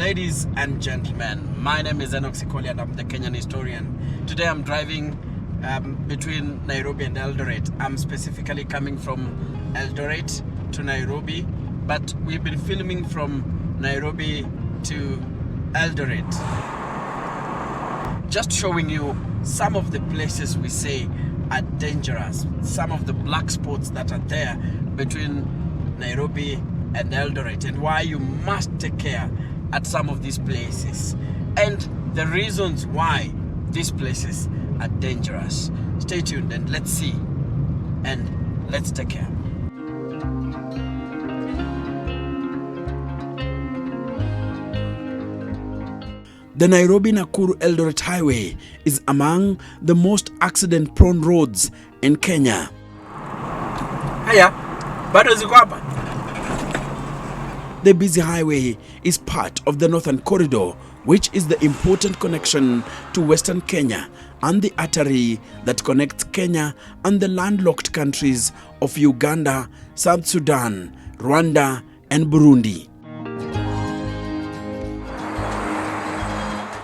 Ladies and gentlemen, my name is Enoch Sikoli and I'm the Kenyan historian. Today I'm driving between Nairobi and Eldoret. I'm specifically coming from Eldoret to Nairobi, but we've been filming from Nairobi to Eldoret. Just showing you some of the places we say are dangerous, some of the black spots that are there between Nairobi and Eldoret, and why you must take care at some of these places, and the reasons why these places are dangerous. Stay tuned and let's see, and let's take care. The Nairobi Nakuru Eldoret Highway is among the most accident-prone roads in Kenya. Haya, bado ziko hapa. The busy highway is part of the Northern Corridor, which is the important connection to Western Kenya and the artery that connects Kenya and the landlocked countries of Uganda, South Sudan, Rwanda, and Burundi.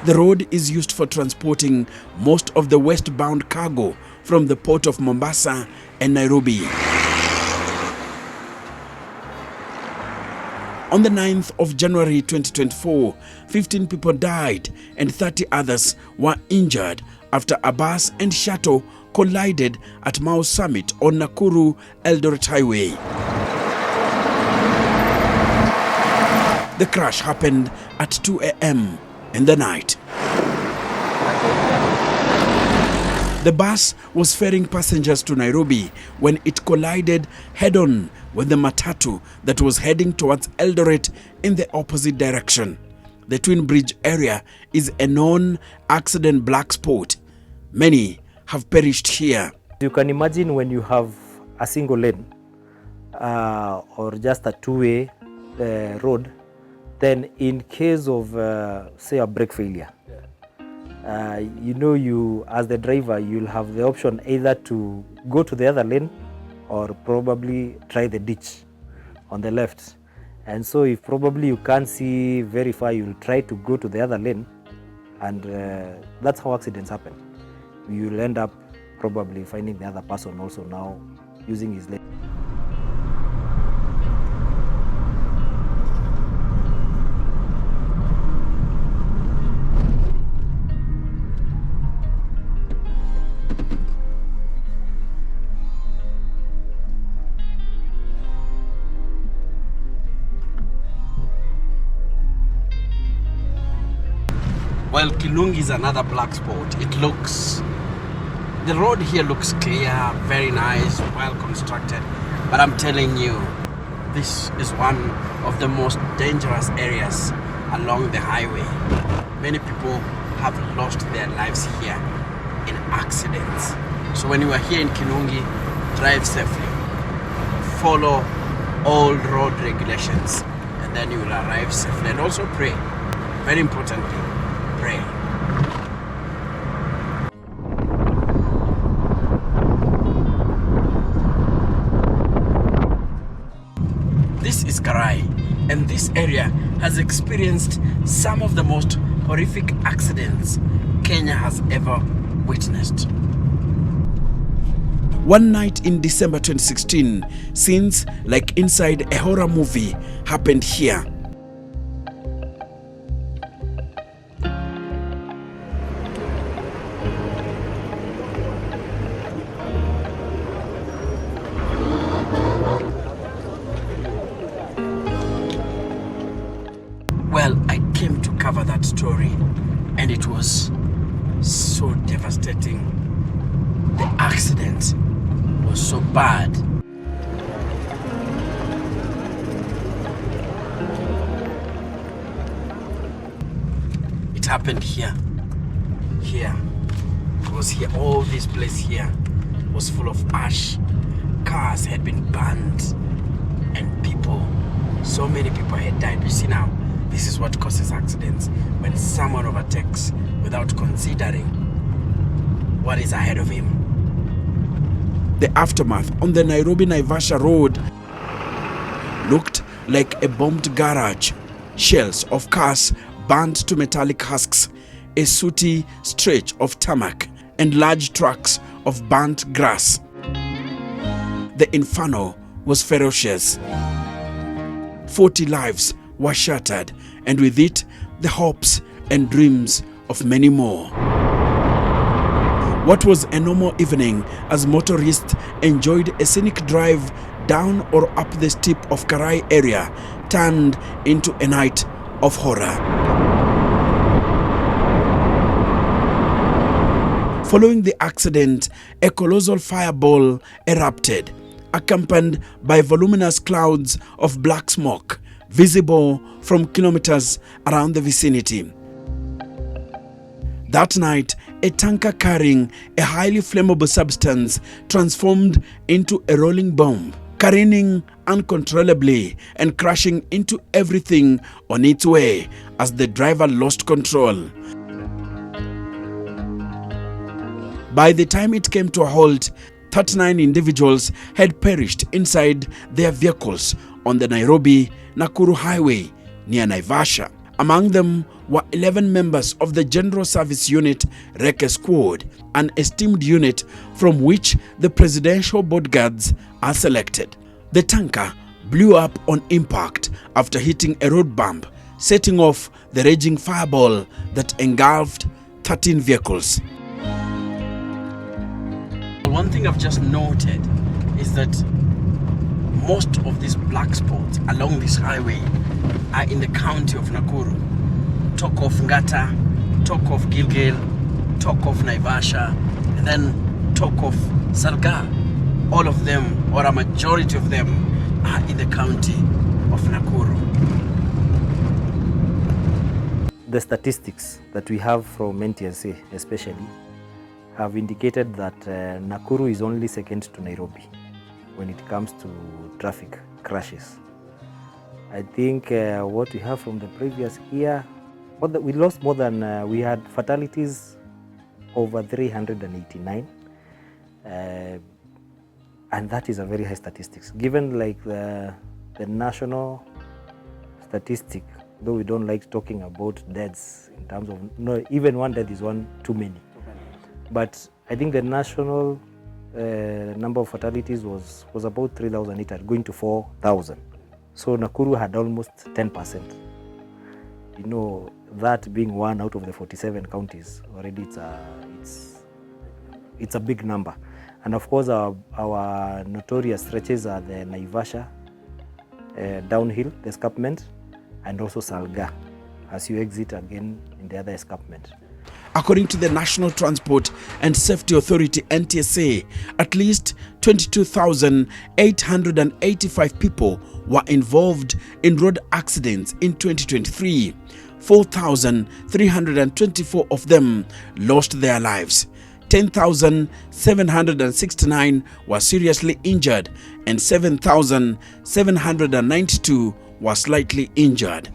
The road is used for transporting most of the westbound cargo from the port of Mombasa and Nairobi. On the 9th of January 2024, 15 people died and 30 others were injured after a bus and shuttle collided at Mau Summit on Nakuru Eldoret Highway. The crash happened at 2 a.m. in the night. The bus was ferrying passengers to Nairobi when it collided head-on with the matatu that was heading towards Eldoret in the opposite direction. The Twin Bridge area is a known accident black spot. Many have perished here. You can imagine when you have a single lane or just a two-way road, then in case of say a brake failure, you as the driver, you'll have the option either to go to the other lane or probably try the ditch on the left. And so if probably you can't see very far, you'll try to go to the other lane, and that's how accidents happen. You'll end up probably finding the other person also now using his lane. Well, Kilungi is another black spot. The road here looks clear, very nice, well constructed. But I'm telling you, this is one of the most dangerous areas along the highway. Many people have lost their lives here in accidents. So when you are here in Kilungi, drive safely. Follow all road regulations, and then you will arrive safely. And also pray, very importantly. Pray. This is Karai, and this area has experienced some of the most horrific accidents Kenya has ever witnessed. One night in December 2016, scenes like inside a horror movie happened here. Well, I came to cover that story, and it was so devastating. The accident was so bad. It happened here. It was here. All this place here was full of ash. Cars had been burned, and people, so many people had died. You see now, this is what causes accidents, when someone overtakes without considering what is ahead of him. The aftermath on the Nairobi-Naivasha road looked like a bombed garage. Shells of cars burnt to metallic husks, a sooty stretch of tarmac, and large tracts of burnt grass. The inferno was ferocious. 40 lives were shattered, and with it, the hopes and dreams of many more. What was a normal evening as motorists enjoyed a scenic drive down or up the steep of Karai area turned into a night of horror. Following the accident, a colossal fireball erupted, accompanied by voluminous clouds of black smoke visible from kilometers around the vicinity. That night, a tanker carrying a highly flammable substance transformed into a rolling bomb, careening uncontrollably and crashing into everything on its way as the driver lost control. By the time it came to a halt, 39 individuals had perished inside their vehicles on the Nairobi Nakuru highway near Naivasha. Among them were 11 members of the General Service Unit Reke Squad, an esteemed unit from which the presidential bodyguards are selected. The tanker blew up on impact after hitting a road bump, setting off the raging fireball that engulfed 13 vehicles. One thing I've just noted is that most of these black spots along this highway are in the county of Nakuru. Talk of Gata, talk of Gilgil, talk of Naivasha, and then talk of Salga. All of them, or a majority of them, are in the county of Nakuru. The statistics that we have from NTSA especially have indicated that Nakuru is only second to Nairobi when it comes to traffic crashes. I think what we have from the previous year, we lost more than, we had fatalities over 389, and that is a very high statistics. Given like the national statistic, though we don't like talking about deaths in terms of, no, even one death is one too many. But I think the national number of fatalities was about 3,800, going to 4,000. So Nakuru had almost 10%. You know, that being one out of the 47 counties, already it's a big number. And of course, our notorious stretches are the Naivasha, downhill, the escarpment, and also Salga, as you exit again in the other escarpment. According to the National Transport and Safety Authority (NTSA), at least 22,885 people were involved in road accidents in 2023. 4,324 of them lost their lives. 10,769 were seriously injured and 7,792 were slightly injured.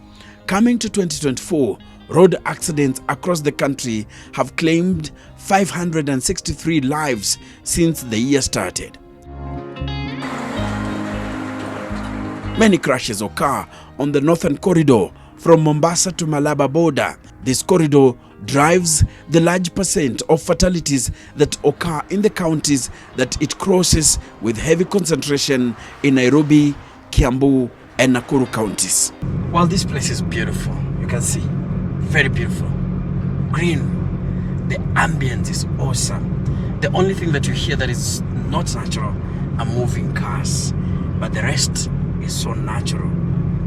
Coming to 2024, road accidents across the country have claimed 563 lives since the year started. Many crashes occur on the northern corridor from Mombasa to Malaba border. This corridor drives the large percent of fatalities that occur in the counties that it crosses, with heavy concentration in Nairobi, Kiambu, and Nakuru counties. Well, this place is beautiful. You can see. Very beautiful. Green. The ambience is awesome. The only thing that you hear that is not natural are moving cars. But the rest is so natural.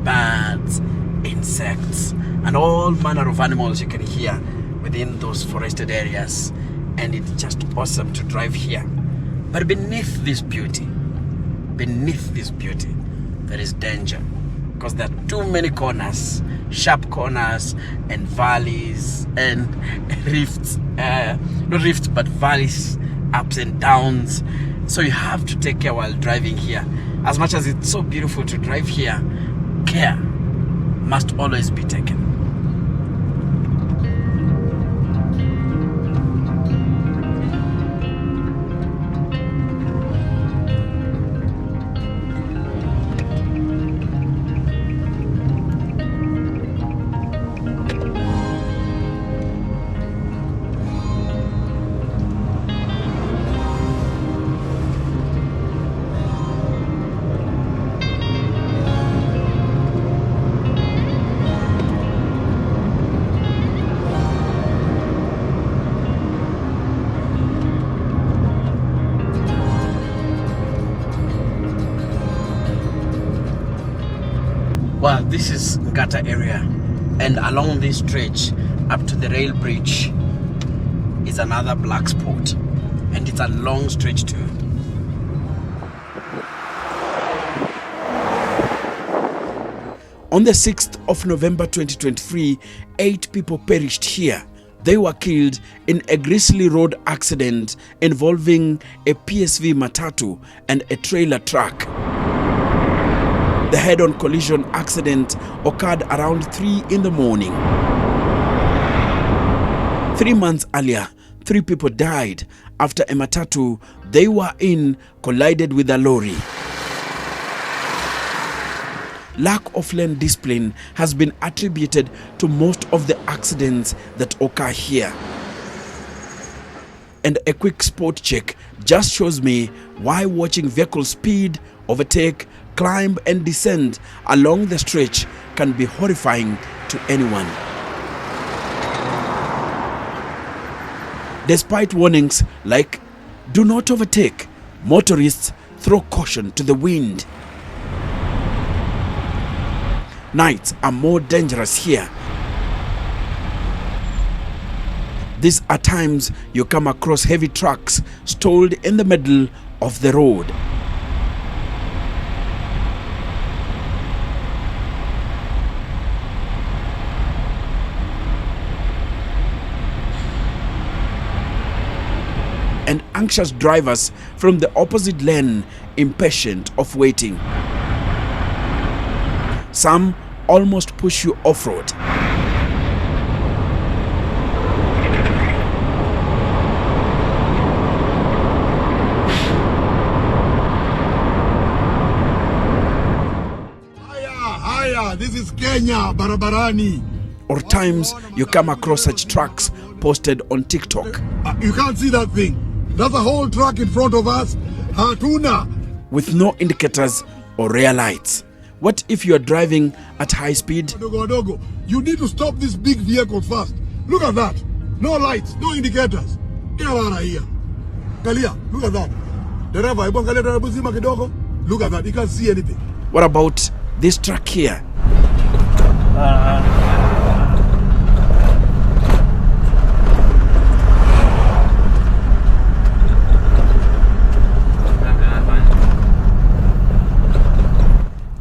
Birds, insects, and all manner of animals you can hear within those forested areas. And it's just awesome to drive here. But beneath this beauty, there is danger. Because there are too many corners, sharp corners and valleys and rifts, not rifts but valleys, ups and downs. So you have to take care while driving here. As much as it's so beautiful to drive here, care must always be taken. Well, this is Gata area, and along this stretch up to the rail bridge is another black spot, and it's a long stretch too. On the 6th of November 2023, 8 people perished here. They were killed in a grisly road accident involving a PSV matatu and a trailer truck. The head-on collision accident occurred around 3 in the morning. 3 months earlier, 3 people died after a matatu they were in collided with a lorry. Lack of lane discipline has been attributed to most of the accidents that occur here. And a quick spot check just shows me why watching vehicles speed, overtake, climb and descend along the stretch can be horrifying to anyone. Despite warnings like "do not overtake," motorists throw caution to the wind. Nights are more dangerous here. These are times you come across heavy trucks stalled in the middle of the road. And anxious drivers from the opposite lane impatient of waiting. Some almost push you off-road. Haya, this is Kenya, barabarani. Or times you come across such trucks posted on TikTok. You can't see that thing. That's a whole truck in front of us. Hatuna. With no indicators or rear lights. What if you are driving at high speed? Dogo. You need to stop this big vehicle first. Look at that. No lights, no indicators. Get out of here. Kalia, look at that. Look at that. You can't see anything. What about this truck here?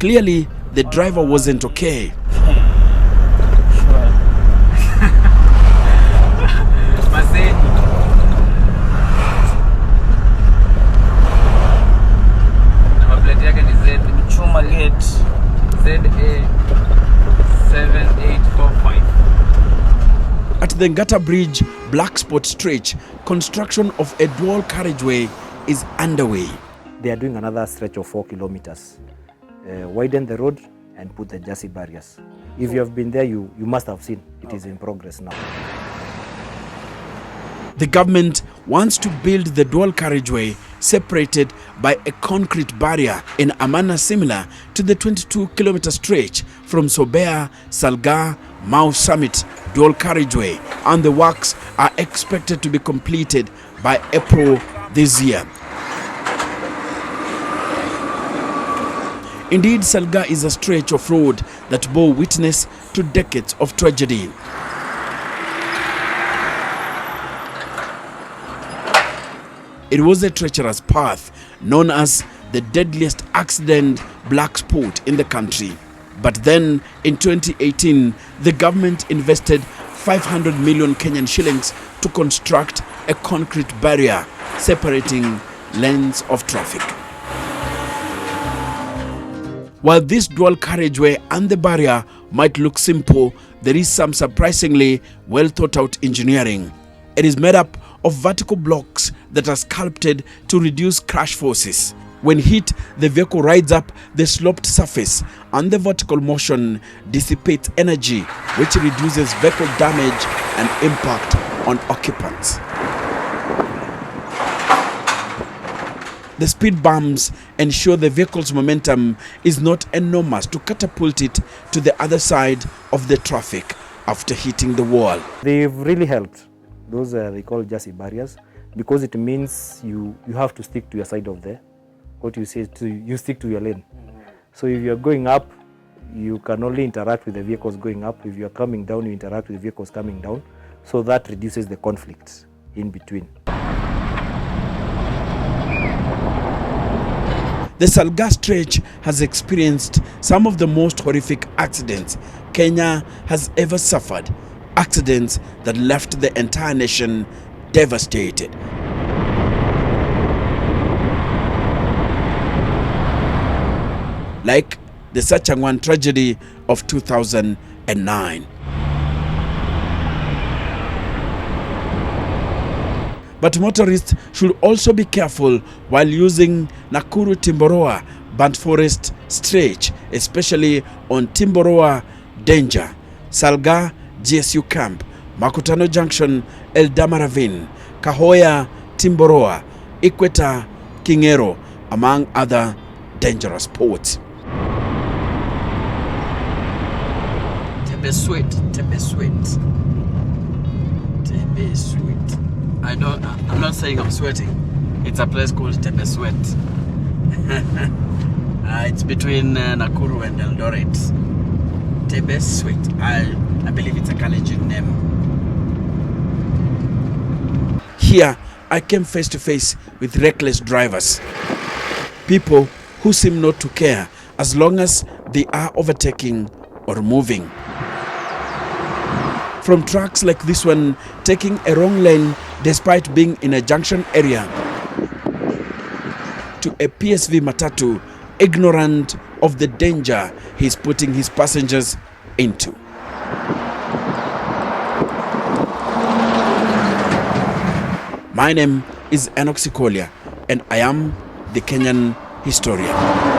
Clearly, the driver wasn't okay. At the Gata Bridge black spot stretch, construction of a dual carriageway is underway. They are doing another stretch of 4 kilometers. Widen the road and put the jersey barriers. If you have been there, you must have seen it is in progress now. The government wants to build the dual carriageway separated by a concrete barrier in a manner similar to the 22-kilometer stretch from Sobea, Salga, Mau Summit dual carriageway, and the works are expected to be completed by April this year. Indeed, Salga is a stretch of road that bore witness to decades of tragedy. It was a treacherous path known as the deadliest accident black spot in the country. But then, in 2018, the government invested 500 million Kenyan shillings to construct a concrete barrier separating lanes of traffic. While this dual carriageway and the barrier might look simple, there is some surprisingly well thought out engineering. It is made up of vertical blocks that are sculpted to reduce crash forces. When hit, the vehicle rides up the sloped surface and the vertical motion dissipates energy, which reduces vehicle damage and impact on occupants. The speed bumps ensure the vehicle's momentum is not enormous to catapult it to the other side of the traffic after hitting the wall. They've really helped. Those they call jersey barriers, because it means you have to stick to your side of the, what you say, you stick to your lane. So if you're going up, you can only interact with the vehicles going up. If you are coming down, you interact with the vehicles coming down. So that reduces the conflict in between. The Salga stretch has experienced some of the most horrific accidents Kenya has ever suffered. Accidents that left the entire nation devastated. Like the Sachangwan tragedy of 2009. But motorists should also be careful while using Nakuru-Timboroa burnt forest stretch, especially on Timboroa Danger, Salga GSU Camp, Makutano Junction, Eldama Ravine, Kahoya, Timboroa, Equator, Kingero, among other dangerous spots. Tebesweet. I'm not saying I'm sweating. It's a place called Tebesweet. It's between Nakuru and Eldoret. Tebesweet. I believe it's a Kalenjin name. Here, I came face to face with reckless drivers. People who seem not to care as long as they are overtaking or moving. From trucks like this one taking a wrong lane despite being in a junction area, to a PSV matatu ignorant of the danger he's putting his passengers into. My name is Enoch Sikolia, and I am the Kenyan historian.